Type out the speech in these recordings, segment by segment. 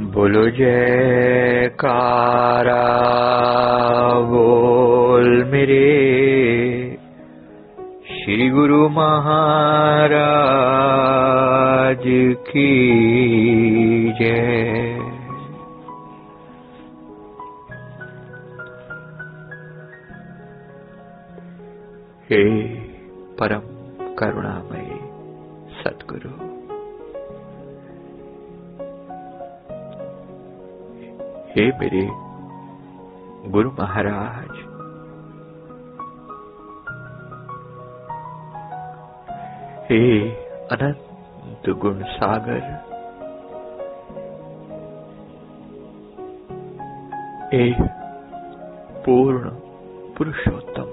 बोलो जयकारा बोल मेरे श्री गुरु महाराज की जय। हे परम करुणामय सद्गुरु, हे मेरे गुरु महाराज, हे अनंत गुण सागर, हे पूर्ण पुरुषोत्तम,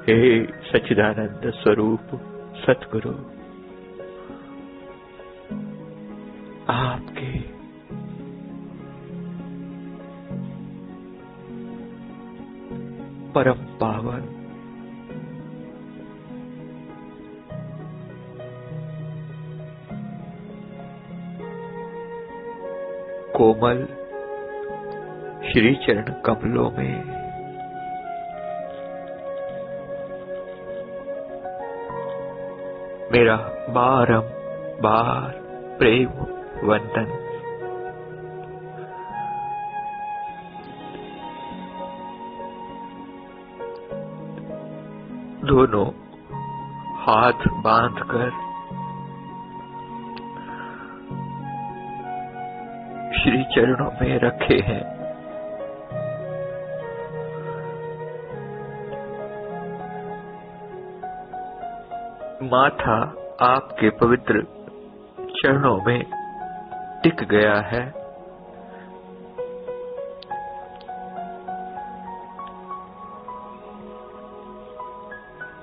हे सच्चिदानंद स्वरूप सतगुरु, आपके परम पावन कोमल श्री चरण कमलों में मेरा बारंबार प्रेम वंदन। दोनों हाथ बांधकर श्री चरणों में रखे हैं। माथा आपके पवित्र चरणों में टिक गया है।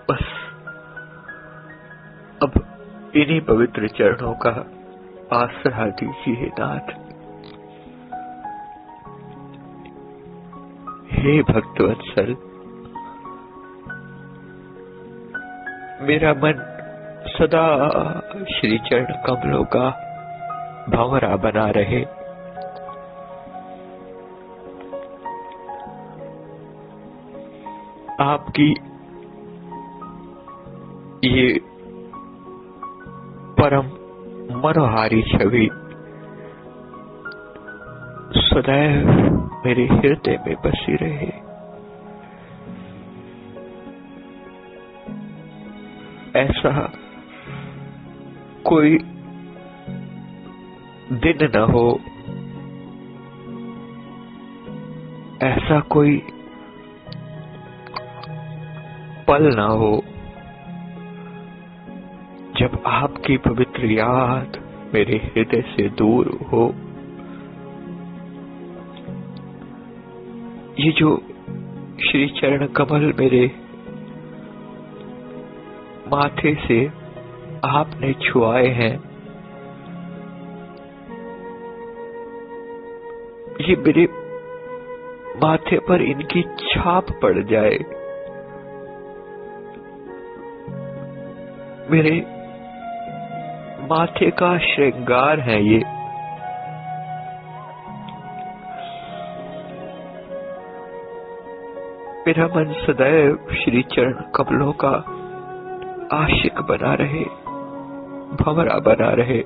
बस अब इन्हीं पवित्र चरणों का आसरा दीजिए नाथ। हे भक्तवत्सल, मेरा मन सदा श्री चरण कमलों का भंवरा बना रहे। आपकी ये परम मनोहारी छवि सदैव मेरे हृदय में बसी रहे। ऐसा कोई दिन न हो, ऐसा कोई पल न हो जब आपकी पवित्र याद मेरे हृदय से दूर हो। ये जो श्री चरण कमल मेरे माथे से आपने छुआए हैं, ये मेरे माथे पर इनकी छाप पड़ जाए, मेरे माथे का श्रृंगार है ये। मेरा मन सदैव श्री चरण कमलों का आशिक बना रहे, भंवरा बना रहे।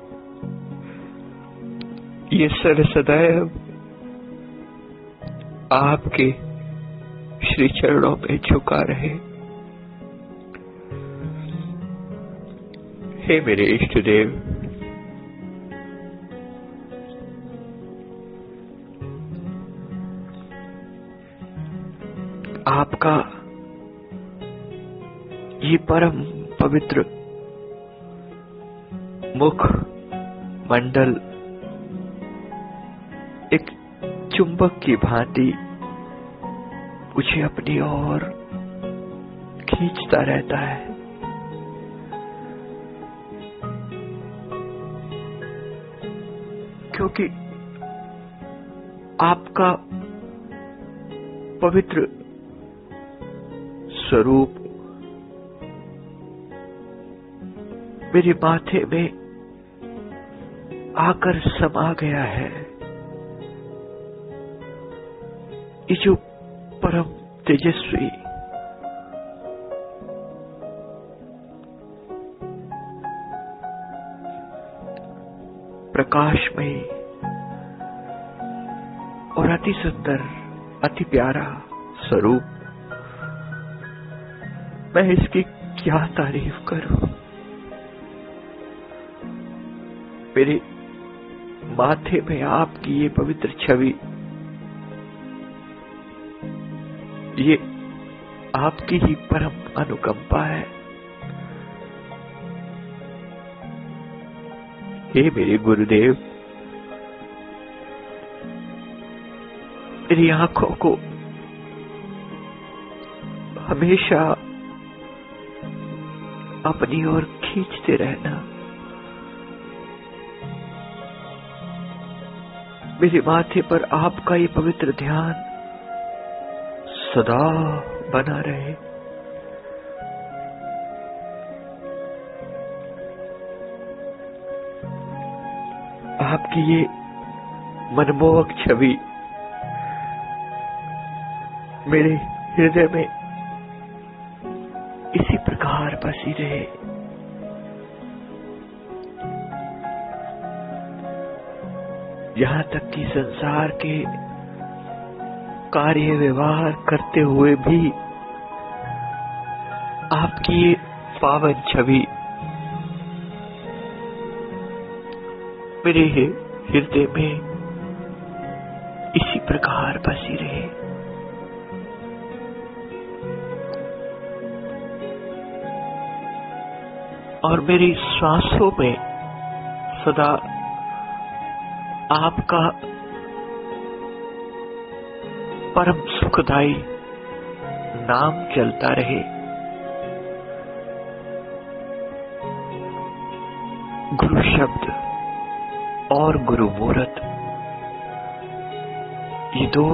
ये सर सदैव आपके श्री चरणों में झुका रहे। हे मेरे इष्ट देव, आपका ये परम पवित्र मुख मंडल एक चुंबक की भांति मुझे अपनी ओर खींचता रहता है। क्योंकि आपका पवित्र स्वरूप मेरे माथे में आकर समा गया है। ये जो परम तेजस्वी प्रकाशमय और अति सुंदर, अति प्यारा स्वरूप, मैं इसकी क्या तारीफ करूं। मेरे माथे में आपकी ये पवित्र छवि, ये आपकी ही परम अनुकंपा है। हे मेरे गुरुदेव, मेरी आंखों को हमेशा अपनी ओर खींचते रहना। मेरे माथे पर आपका ये पवित्र ध्यान सदा बना रहे। आपकी ये मनमोहक छवि मेरे हृदय में इसी प्रकार बसी रहे। यहाँ तक कि संसार के कार्य व्यवहार करते हुए भी आपकी ये पावन छवि मेरे हृदय में इसी प्रकार बसी रहे। और मेरी श्वासों में सदा आपका परम सुखदायी नाम चलता रहे। गुरु शब्द और गुरु मूर्त, ये दो,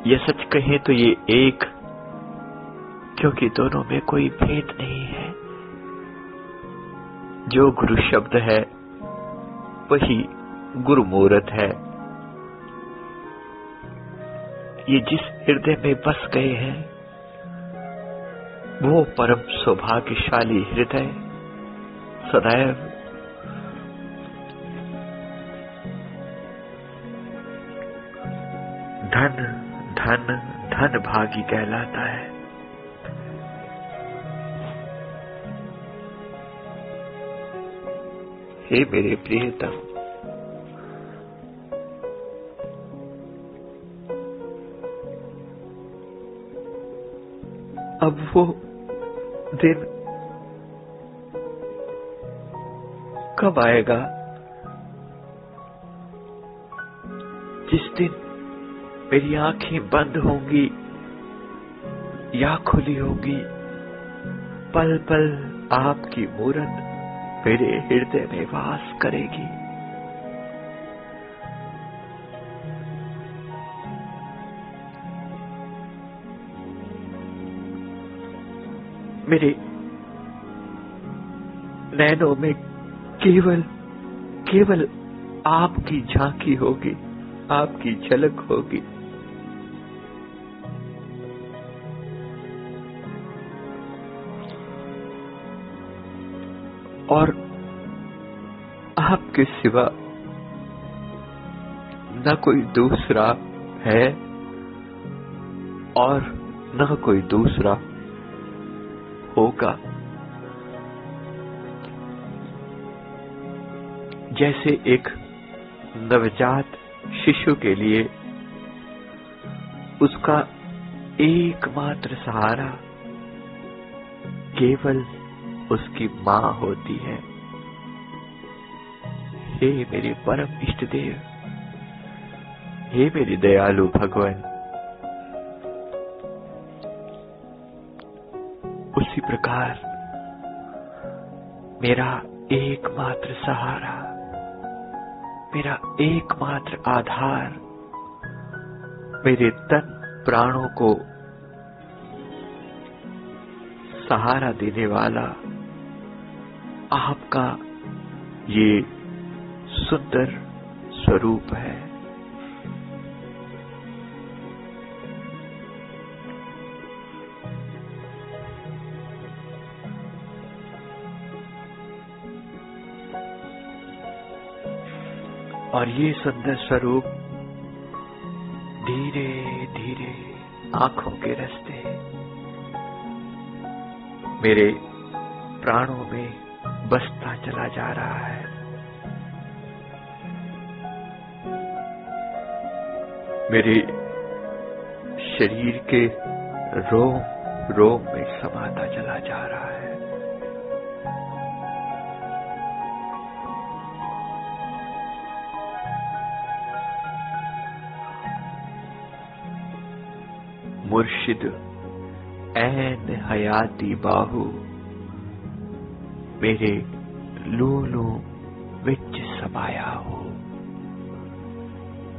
ये सच कहें तो ये एक, क्योंकि दोनों में कोई भेद नहीं है। जो गुरु शब्द है वही गुरु मूर्त है। ये जिस हृदय में बस गए हैं वो परम सौभाग्यशाली हृदय सदैव धन धन धन भागी कहलाता है। हे मेरे प्रियतम, अब वो दिन कब आएगा जिस दिन मेरी आंखें बंद होंगी या खुली होंगी, पल पल आपकी मूरत मेरे हृदय में वास करेगी। मेरे नैनों में केवल केवल आपकी झांकी होगी, आपकी झलक होगी। और आपके सिवा न कोई दूसरा है और न कोई दूसरा होगा। जैसे एक नवजात शिशु के लिए उसका एकमात्र सहारा केवल उसकी मां होती है। हे मेरे परम इष्ट देव, हे मेरे दयालु भगवान, उसी प्रकार मेरा एकमात्र सहारा, मेरा एकमात्र आधार, मेरे तन प्राणों को सहारा देने वाला आपका ये सुंदर स्वरूप है। और ये सुंदर स्वरूप धीरे धीरे आंखों के रास्ते मेरे प्राणों में बसता चला जा रहा है। मेरे शरीर के रोम रोम में समाता चला जा रहा है। मुर्शिद ऐन हयाती बाहू मेरे लूलू विच समाया हो।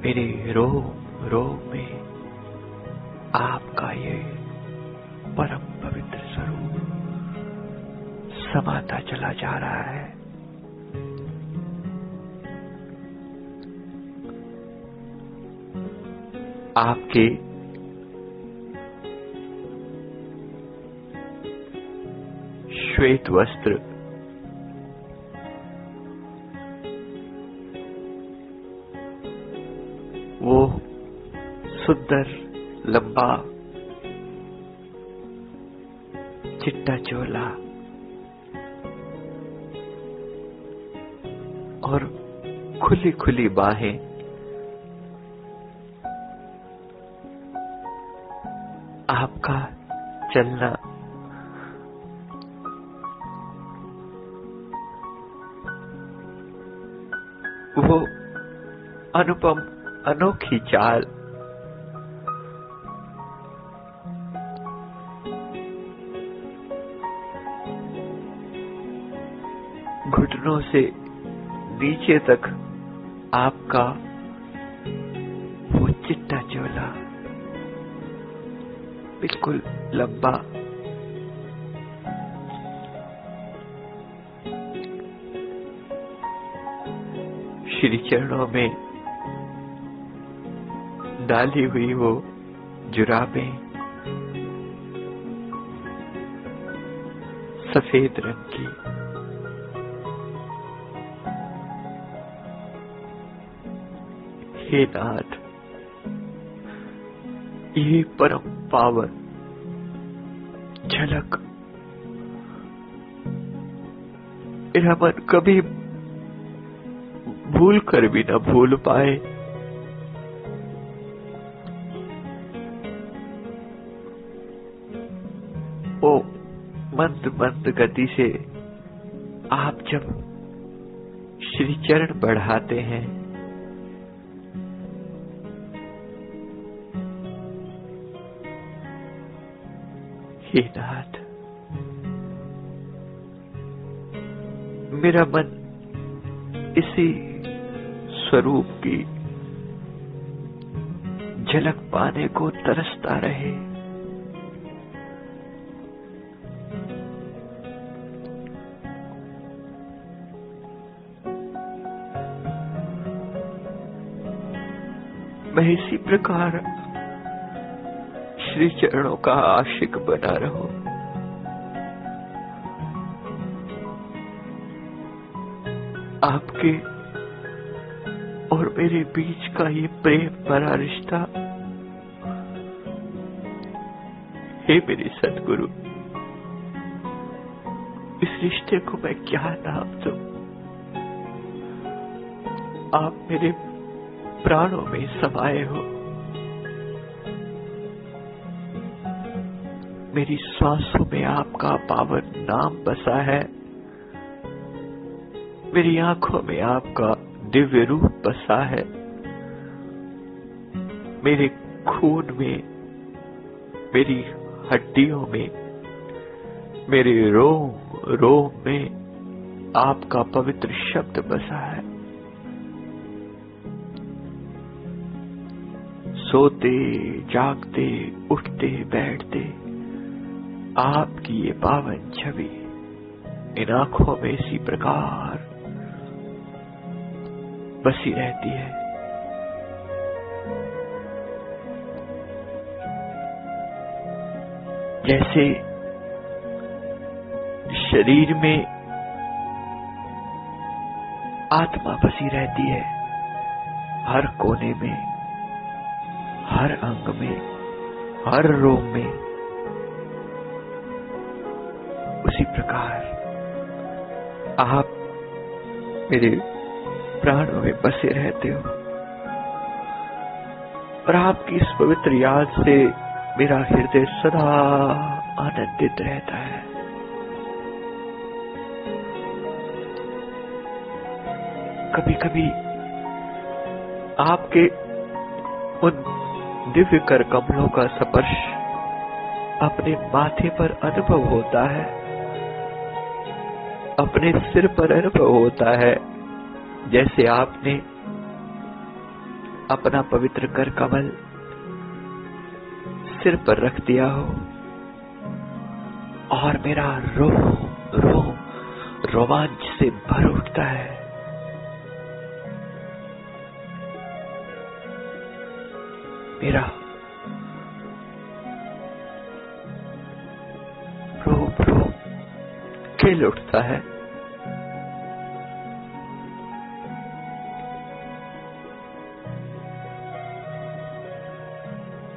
मेरे रोम रोम में आपका ये परम पवित्र स्वरूप समाता चला जा रहा है। आपके श्वेत वस्त्र वो सुंदर लंबा चिट्टा चोला और खुली खुली बाहें आपका चलना वो अनुपम अनोखी चाल घुटनों से नीचे तक आपका वो चिट्टा चोला बिल्कुल लंबा श्री चरणों में डाली हुई वो जुराबें सफेद रंग की हे नाथ, ये परम पावन झलक मेरा मन कभी भूल कर भी न भूल पाए। ओ मंद मंद गति से आप जब श्री चरण बढ़ाते हैं, हे नाथ, मेरा मन इसी स्वरूप की झलक पाने को तरसता रहे। मैं इसी प्रकार श्री चरणों का आशिक बना रहूं। आपके और मेरे बीच का ये प्रेम भरा रिश्ता, हे मेरे सद्गुरु, इस रिश्ते को मैं क्या नाम दूं? आप मेरे प्राणों में समाये हो। मेरी श्वासों में आपका पावन नाम बसा है। मेरी आंखों में आपका दिव्य रूप बसा है। मेरे खून में, मेरी हड्डियों में, मेरे रोम रोम में आपका पवित्र शब्द बसा है। सोते जागते उठते बैठते आपकी ये पावन छवि इन आंखों में इसी प्रकार बसी रहती है जैसे शरीर में आत्मा बसी रहती है, हर कोने में, हर अंग में, हर रोम में। उसी प्रकार आप मेरे प्राणों में बसे रहते हो और आपकी इस पवित्र याद से मेरा हृदय सदा आनंदित रहता है। कभी कभी आपके उन दिव्य कर कमलों का स्पर्श अपने माथे पर अनुभव होता है, अपने सिर पर अनुभव होता है, जैसे आपने अपना पवित्र कर कमल सिर पर रख दिया हो और मेरा रोमांच से भर उठता है। मेरा रोम खिल उठता है।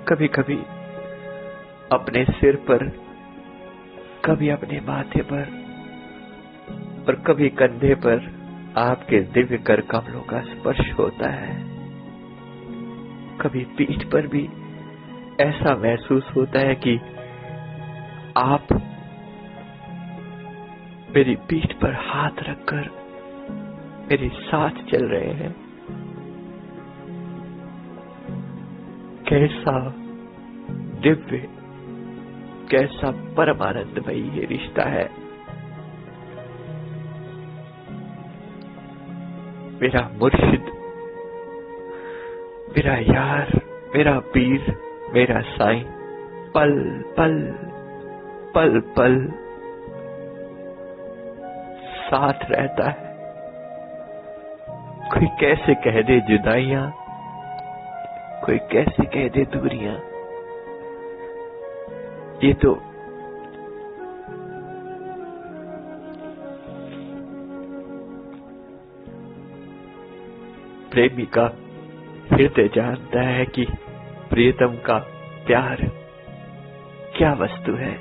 कभी कभी अपने सिर पर, कभी अपने माथे पर और कभी कंधे पर आपके दिव्य कर कमलों का स्पर्श होता है। कभी पीठ पर भी ऐसा महसूस होता है कि आप मेरी पीठ पर हाथ रखकर मेरे साथ चल रहे हैं। कैसा दिव्य, कैसा परम आनंदमयी ये रिश्ता है। मेरा मुर्शिद, मेरा यार, मेरा पीर, मेरा साईं पल पल पल पल साथ रहता है। कोई कैसे कह दे जुदाइयां, कोई कैसे कह दे दूरियां, ये तो प्रेमी का हृदय जानता है कि प्रियतम का प्यार क्या वस्तु है।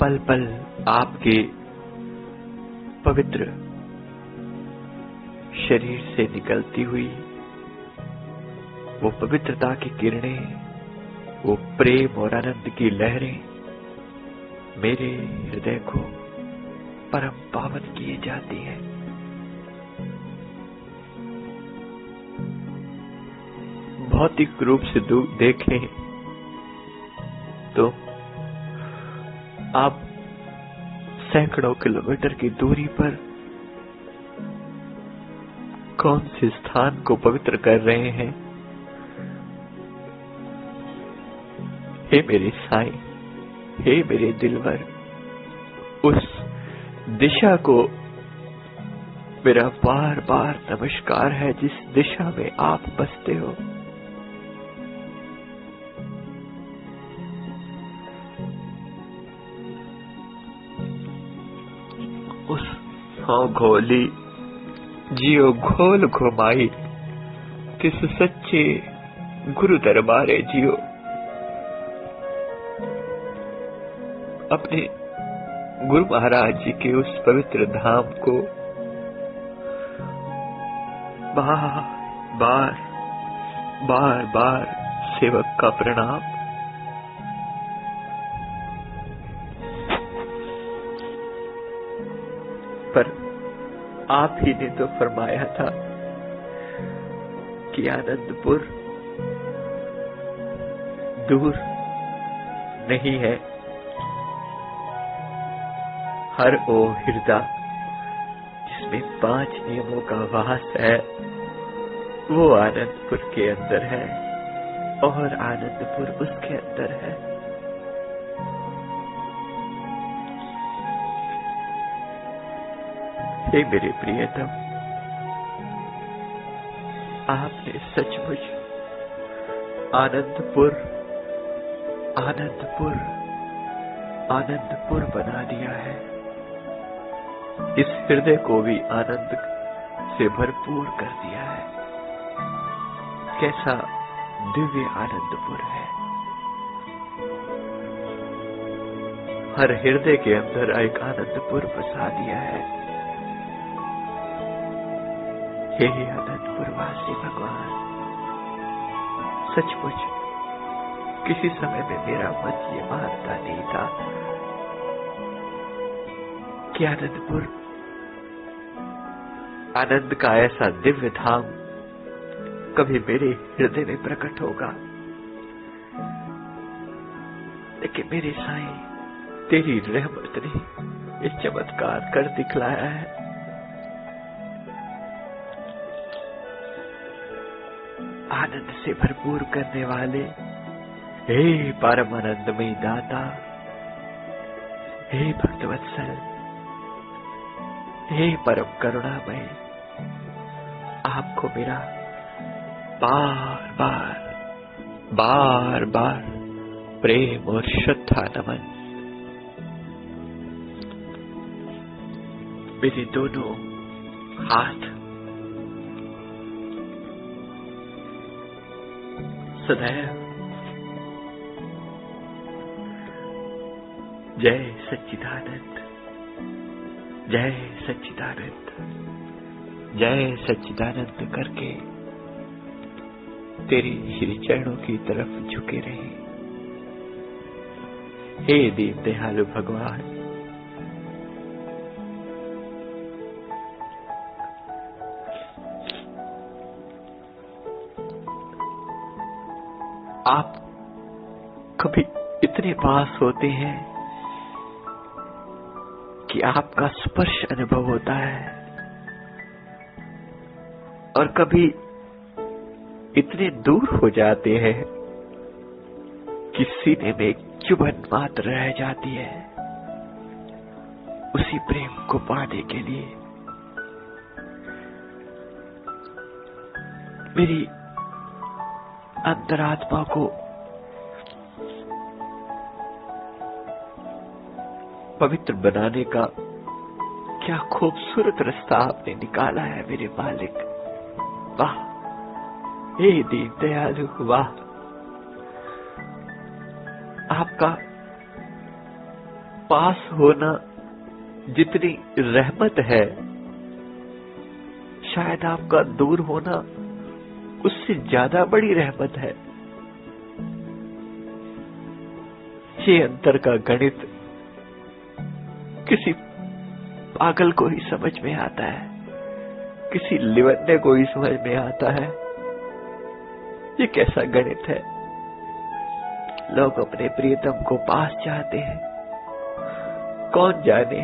पल पल आपके पवित्र शरीर से निकलती हुई वो पवित्रता की किरणें, वो प्रेम और आनंद की लहरें मेरे हृदय को परम पावन किए जाती है। भौतिक रूप से देखें तो आप सैकड़ों किलोमीटर की दूरी पर कौन से स्थान को पवित्र कर रहे हैं। हे मेरे साईं, हे मेरे दिलवर, उस दिशा को मेरा बार बार नमस्कार है जिस दिशा में आप बसते हो। उस घोली जियो घोल घुमाई किस सच्चे गुरु दरबारे जियो। अपने गुरु महाराज जी के उस पवित्र धाम को बार बार सेवक का प्रणाम। पर आप ही ने तो फरमाया था कि आनंदपुर दूर नहीं है। हर ओ हृदय जिसमें 5 नियमों का वास है, वो आनंदपुर के अंदर है और आनंदपुर उसके अंदर है। हे मेरे प्रियतम, आपने सचमुच आनंदपुर आनंदपुर आनंदपुर बना दिया है। इस हृदय को भी आनंद से भरपूर कर दिया है। कैसा दिव्य आनंदपुर है। हर हृदय के अंदर एक आनंदपुर बसा दिया है। हे आनंदपुर वासी भगवान, सचमुच किसी समय में मेरा मन ये मानता नहीं था कि आनंदपुर, आनंद का ऐसा दिव्य धाम कभी मेरे हृदय में प्रकट होगा। लेकिन मेरे साईं, तेरी रहमत ने ये चमत्कार कर दिखलाया है। आनंद से भरपूर करने वाले हे परम आनंदमयी दाता, हे भक्तवत्सल, हे परम करुणामय, आपको मेरा बार बार बार बार प्रेम और श्रद्धा नमन। मेरे दोनों हाथ सदैव जय सच्चिदानंद, जय सच्चिदानंद, जय सच्चिदानंद करके तेरी श्री चरणों की तरफ झुके रहे। हे दीन दयालु भगवान, आप कभी इतने पास होते हैं कि आपका स्पर्श अनुभव होता है, और कभी इतने दूर हो जाते हैं कि सीने में एक चुभन मात्र रह जाती है उसी प्रेम को पाने के लिए। मेरी अंतरात्मा को पवित्र बनाने का क्या खूबसूरत रास्ता आपने निकाला है मेरे मालिक। वाह, हे दीन दयालु, वाह। आपका पास होना जितनी रहमत है, शायद आपका दूर होना उससे ज्यादा बड़ी रहमत है। ये अंतर का गणित किसी पागल को ही समझ में आता है, किसी लिवन्ने को ही समझ में आता है। ये कैसा गणित है। लोग अपने प्रियतम को पास चाहते हैं। कौन जाने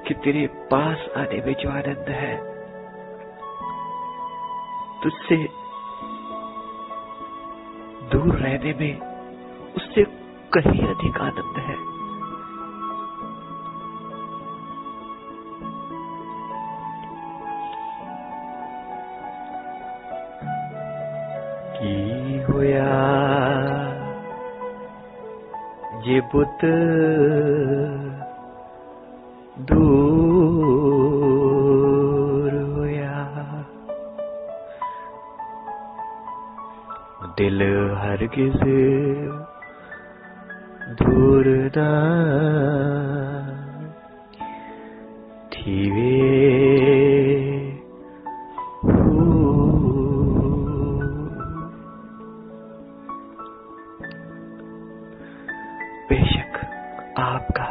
कि तेरे पास आने में जो आनंद है, तुझसे दूर रहने में उससे कहीं अधिक आनंद है। की होया जे बुत दूर होया, दिल हरगिज दूर ना थीवे। बेशक आपका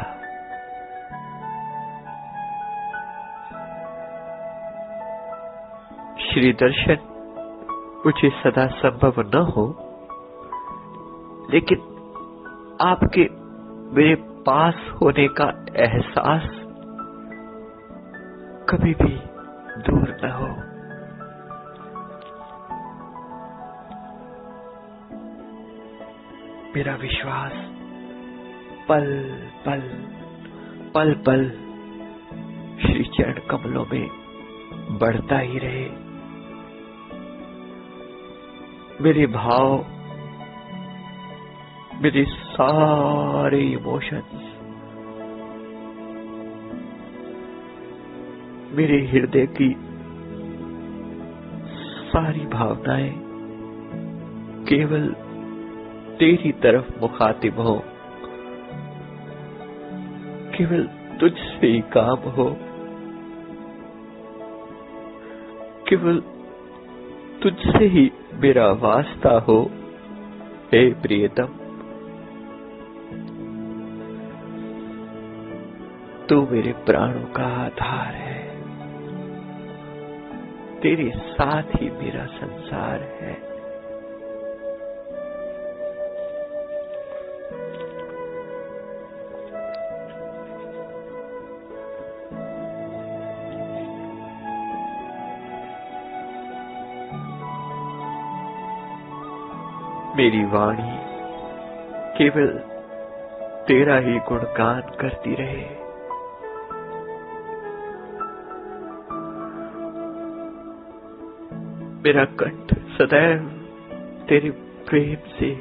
श्री दर्शन मुझे सदा संभव न हो, लेकिन आपके मेरे पास होने का एहसास कभी भी दूर न हो। मेरा विश्वास पल पल पल पल श्री चरण कमलों में बढ़ता ही रहे। मेरे भाव, मेरे सारे इमोशंस, मेरे हृदय की सारी भावनाएं केवल तेरी तरफ मुखातिब हो, केवल तुझसे ही काम हो, केवल तुझसे ही मेरा वास्ता हो। हे प्रियतम, तू मेरे प्राणों का आधार है, तेरे साथ ही मेरा संसार है। मेरी वाणी केवल तेरा ही गुणगान करती रहे। मेरा कंठ सदैव तेरे प्रेम से,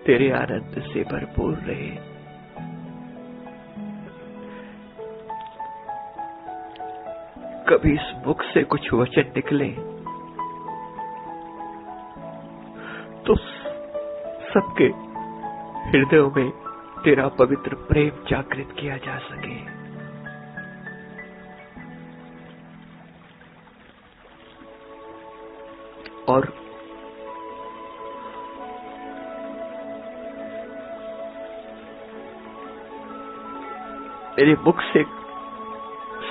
तेरे आनंद से भरपूर रहे। कभी इस मुख से कुछ वचन निकले तो सबके हृदयों में तेरा पवित्र प्रेम जागृत किया जा सके। और मेरे मुख से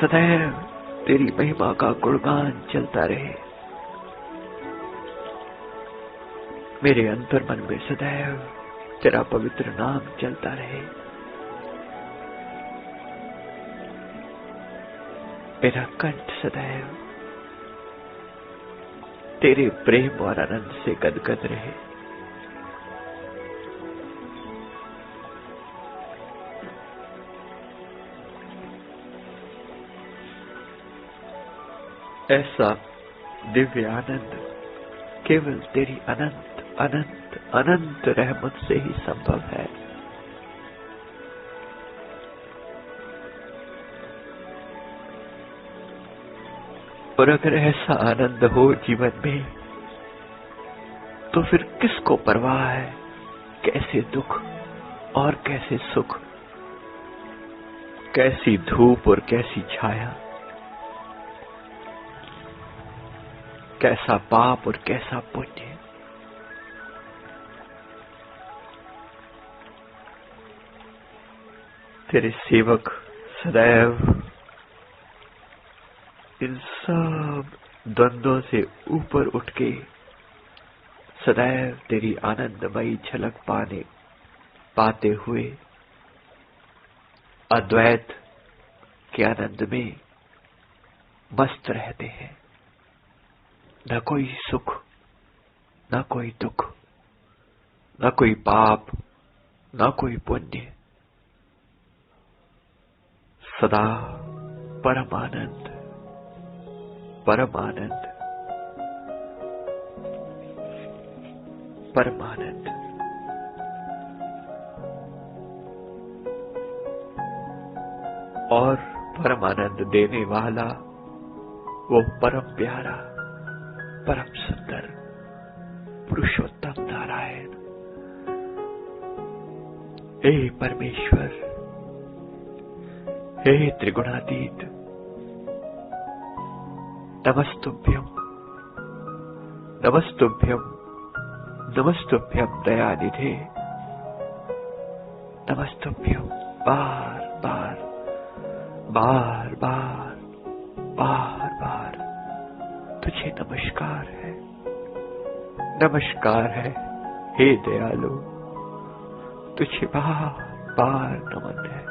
सदैव तेरी महिमा का गुणगान चलता रहे। मेरे अंतर्मन में सदैव तेरा पवित्र नाम चलता रहे। मेरा कंठ सदैव तेरे प्रेम और आनंद से गदगद रहे। ऐसा दिव्य आनंद केवल तेरी अनंत अनंत अनंत रहमत से ही संभव है। और अगर ऐसा आनंद हो जीवन में तो फिर किसको परवाह है कैसे दुख और कैसे सुख, कैसी धूप और कैसी छाया, कैसा पाप और कैसा पुण्य। तेरे सेवक सदैव इन सब द्वंद्वों से ऊपर उठ के सदैव तेरी आनंदमयी झलक पाते हुए अद्वैत के आनंद में मस्त रहते हैं। न कोई सुख, न कोई दुख, न कोई पाप, न कोई पुण्य, सदा परम आनंद, परम आनंद, परम आनंद। और परम आनंद देने वाला वो परम प्यारा, परम सुंदर पुरुषोत्तम नारायण। हे परमेश्वर, हे त्रिगुणातीत, नमस्तुभ्यं, नमस्तुभ्यं, नमस्तुभ्यं दयानिधे, नमस्तुभ्यं। बार बार बार बार बार बार तुझे नमस्कार है, नमस्कार है हे दयालु, तुझे बार बार नमन है।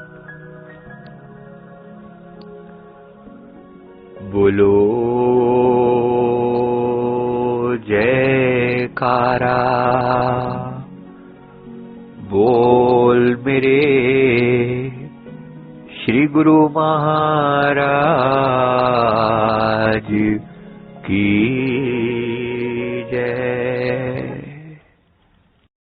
बोलो जयकारा, बोल मेरे श्री गुरु महाराज की जय।